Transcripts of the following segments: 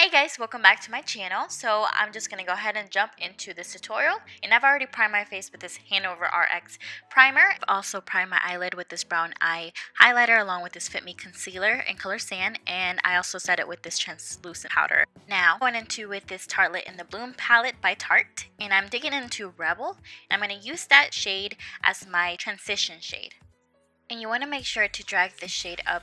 Hey guys, welcome back to my channel. So I'm just going to go ahead and jump into this tutorial, and I've already primed my face with this Hangover RX primer. I've also primed my eyelid with this brown eye highlighter along with this Fit Me concealer in color Sand, and I also set it with this translucent powder. Now going into with this Tartelette in the Bloom palette by Tarte, and I'm digging into Rebel. I'm going to use that shade as my transition shade. And you want to make sure to drag this shade up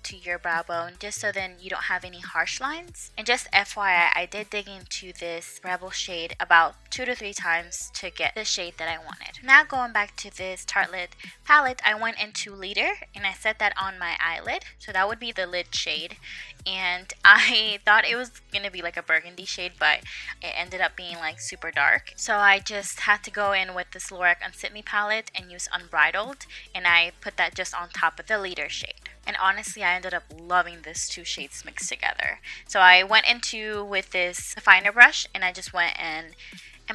to your brow bone, just so then you don't have any harsh lines. And just FYI, I did dig into this Rebel shade about 2 to 3 times to get the shade that I wanted. Now going back to this Tartelette palette, I went into Leader and I set that on my eyelid, so that would be the lid shade. And I thought it was gonna be like a burgundy shade, but it ended up being like super dark. So I just had to go in with this Lorac Unzipped palette and use Unbridled, and I put that just on top of the Leader shade. And honestly, I ended up loving this 2 shades mixed together. So I went into with this finer brush and I just went and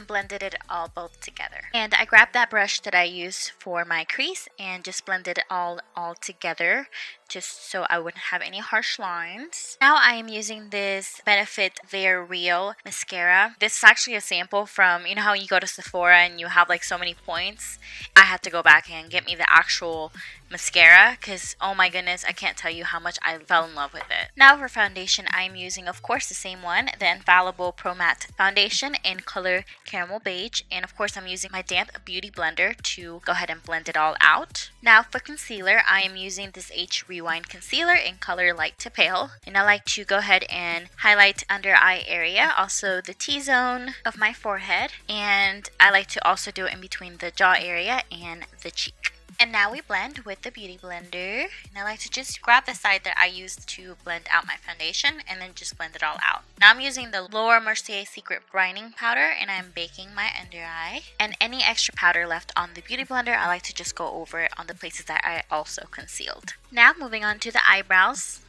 blended it all both together. And I grabbed that brush that I used for my crease and just blended it all together, just so I wouldn't have any harsh lines. Now I am using this Benefit They're Real mascara. This is actually a sample from, you know how you go to Sephora and you have like so many points? I had to go back and get me the actual mascara because oh my goodness, I can't tell you how much I fell in love with it. Now for foundation, I'm using of course the same one, the Infallible Pro Matte Foundation in color Caramel Beige, and of course I'm using my damp beauty blender to go ahead and blend it all out. Now for concealer, I am using this H Rewind concealer in color Light to Pale, and I like to go ahead and highlight under eye area, also the T-zone of my forehead, and I like to also do it in between the jaw area and the cheek. And now we blend with the beauty blender, and I like to just grab the side that I used to blend out my foundation and then just blend it all out. Now I'm using the Laura Mercier Secret Brightening powder, and I'm baking my under eye. And any extra powder left on the beauty blender, I like to just go over it on the places that I also concealed. Now moving on to the eyebrows.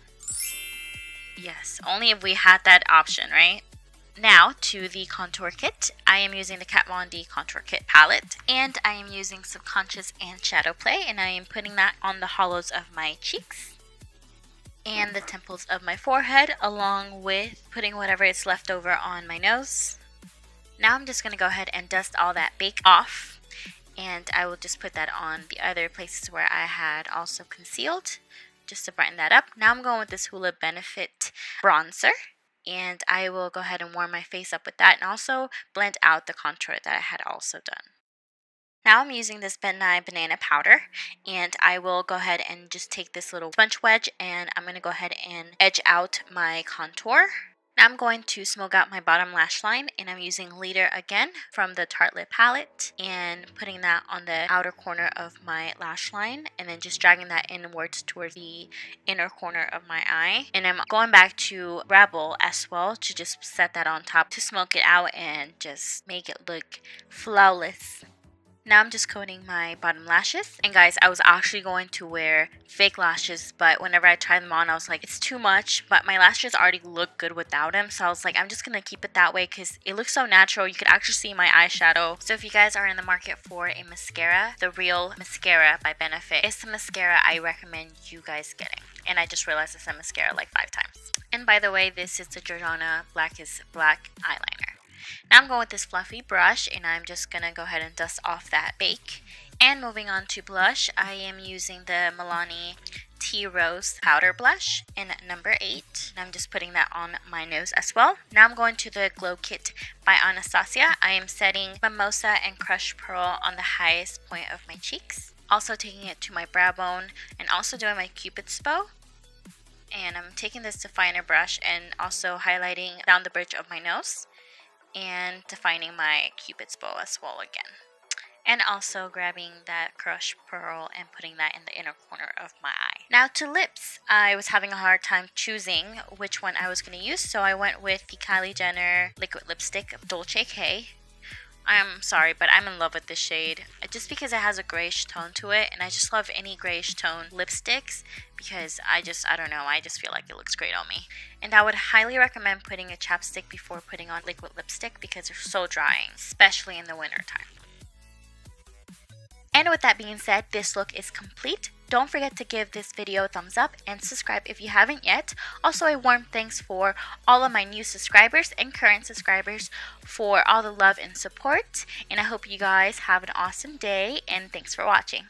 Yes, only if we had that option, right? Now to the contour kit. I am using the Kat Von D contour kit palette, and I am using Subconscious and Shadow Play, and I am putting that on the hollows of my cheeks and the temples of my forehead, along with putting whatever is left over on my nose. Now I'm just going to go ahead and dust all that bake off, and I will just put that on the other places where I had also concealed, just to brighten that up. Now I'm going with this Hoola Benefit bronzer, and I will go ahead and warm my face up with that and also blend out the contour that I had also done. Now I'm using this Ben Nye banana powder, and I will go ahead and just take this little sponge wedge and I'm going to go ahead and edge out my contour. Now I'm going to smoke out my bottom lash line, and I'm using Leader again from the Tartelette palette and putting that on the outer corner of my lash line, and then just dragging that inwards towards the inner corner of my eye. And I'm going back to Rebel as well to just set that on top to smoke it out and just make it look flawless. Now I'm just coating my bottom lashes. And guys, I was actually going to wear fake lashes, but whenever I tried them on, I was like, it's too much. But my lashes already look good without them, so I was like, I'm just going to keep it that way because it looks so natural. You could actually see my eyeshadow. So if you guys are in the market for a mascara, the Real Mascara by Benefit is the mascara I recommend you guys getting. And I just realized I said mascara like 5 times. And by the way, this is the Jordana Black is Black eyeliner. Now I'm going with this fluffy brush, and I'm just going to go ahead and dust off that bake. And moving on to blush, I am using the Milani Tea Rose powder blush in number 8. And I'm just putting that on my nose as well. Now I'm going to the Glow Kit by Anastasia. I am setting Mimosa and Crushed Pearl on the highest point of my cheeks. Also taking it to my brow bone and also doing my Cupid's bow. And I'm taking this finer brush and also highlighting down the bridge of my nose and defining my Cupid's bow as well again. And also grabbing that Crushed Pearl and putting that in the inner corner of my eye. Now to lips. I was having a hard time choosing which one I was going to use, so I went with the Kylie Jenner liquid lipstick Dolce K. I'm sorry, but I'm in love with this shade just because it has a grayish tone to it, and I just love any grayish tone lipsticks because I don't know, I just feel like it looks great on me. And I would highly recommend putting a chapstick before putting on liquid lipstick because they're so drying, especially in the winter time. And with that being said, this look is complete. Don't forget to give this video a thumbs up and subscribe if you haven't yet. Also, a warm thanks for all of my new subscribers and current subscribers for all the love and support. And I hope you guys have an awesome day, and thanks for watching.